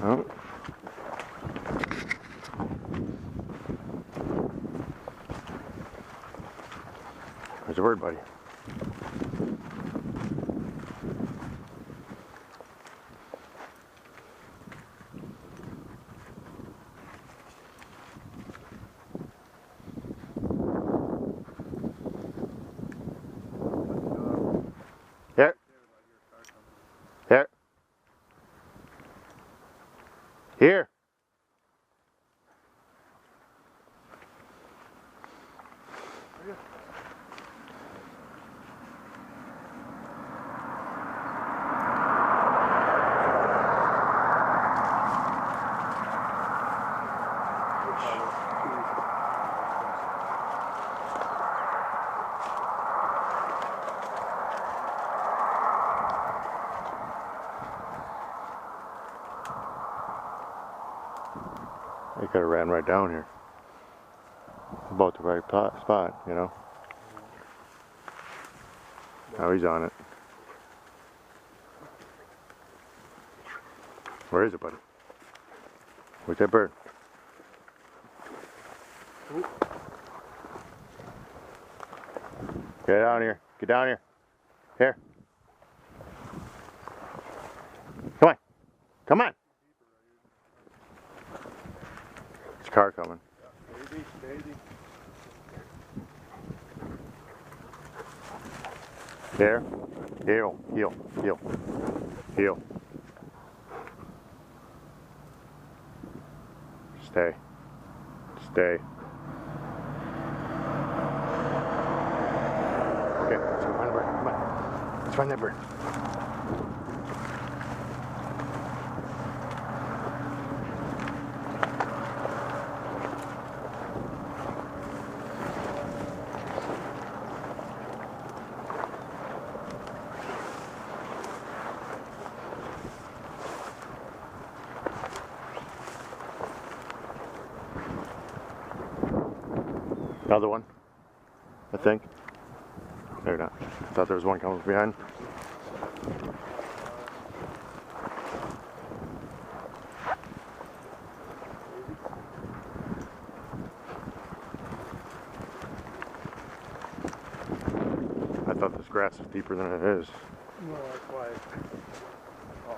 Oh. There's a bird, buddy. Here. Here. Here. They could have ran right down here. About the right spot, you know. Now he's on it. Where is it, buddy? Where's that bird? Get down here. Get down here. Here. Come on. Come on. There's a car coming. Steady. There. Heel. Heel. Heel. Heel. Stay. Stay. Okay, let's go find the bird. Come on. Let's find that bird. Another one, I think. Maybe not. I thought there was one coming from behind. I thought this grass was deeper than it is. No, that's why. Oh, no.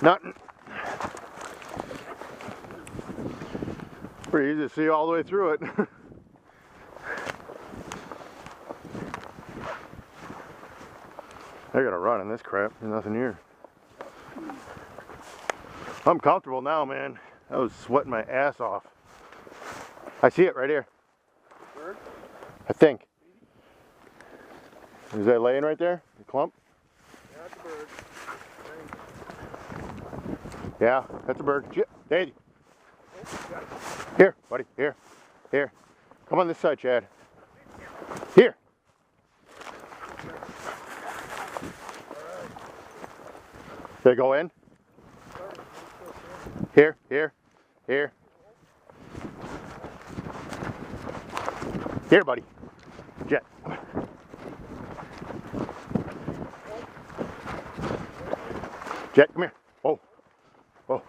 Nothing. Pretty easy to see all the way through it. I gotta run in this crap. There's nothing here. I'm comfortable now, man. I was sweating my ass off. I see it right here. Bird? I think. Is that laying right there? The clump? Yeah, that's a bird. Yeah, that's a bird. Daddy. Here, buddy. Here. Here. Come on this side, Chad. Here. They go in. Here. Here. Here. Here, buddy. Jet. Jet, come here. Oh. Oh.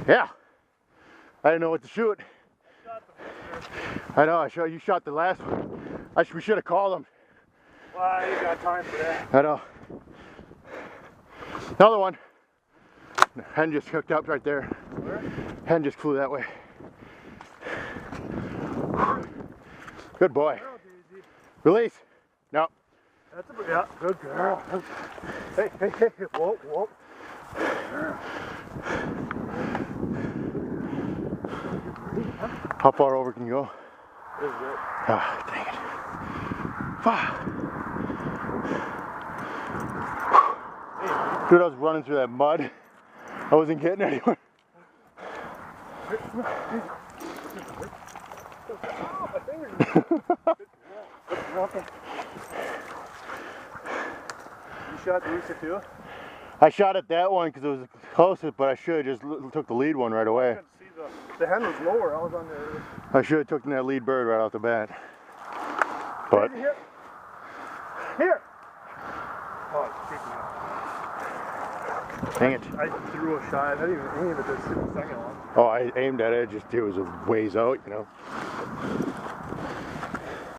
Yeah, I didn't know what to shoot. I know. You shot the last one. We should have called him. Well, I ain't got time for that. I know. Another one. Hen just hooked up right there. Where? Hen just flew that way. Good boy. Release. No. That's a bird. Yeah, good girl. Hey, hey, hey, hey. Whoa, whoa. How far over can you go? This is it. Ah, dang it. Fuck. Dude, I was running through that mud. I wasn't getting anywhere. My fingers. You shot the rooster too? I shot at that one because it was closest, but I should have just took the lead one right I away. couldn't see the hen was lower. I was on there. I should have taken that lead bird right off the bat. But Here. Here. Oh, it's kicking up. dang it. I threw a shot. I didn't even aim at this second one. Oh, I aimed at it. It was a ways out, you know.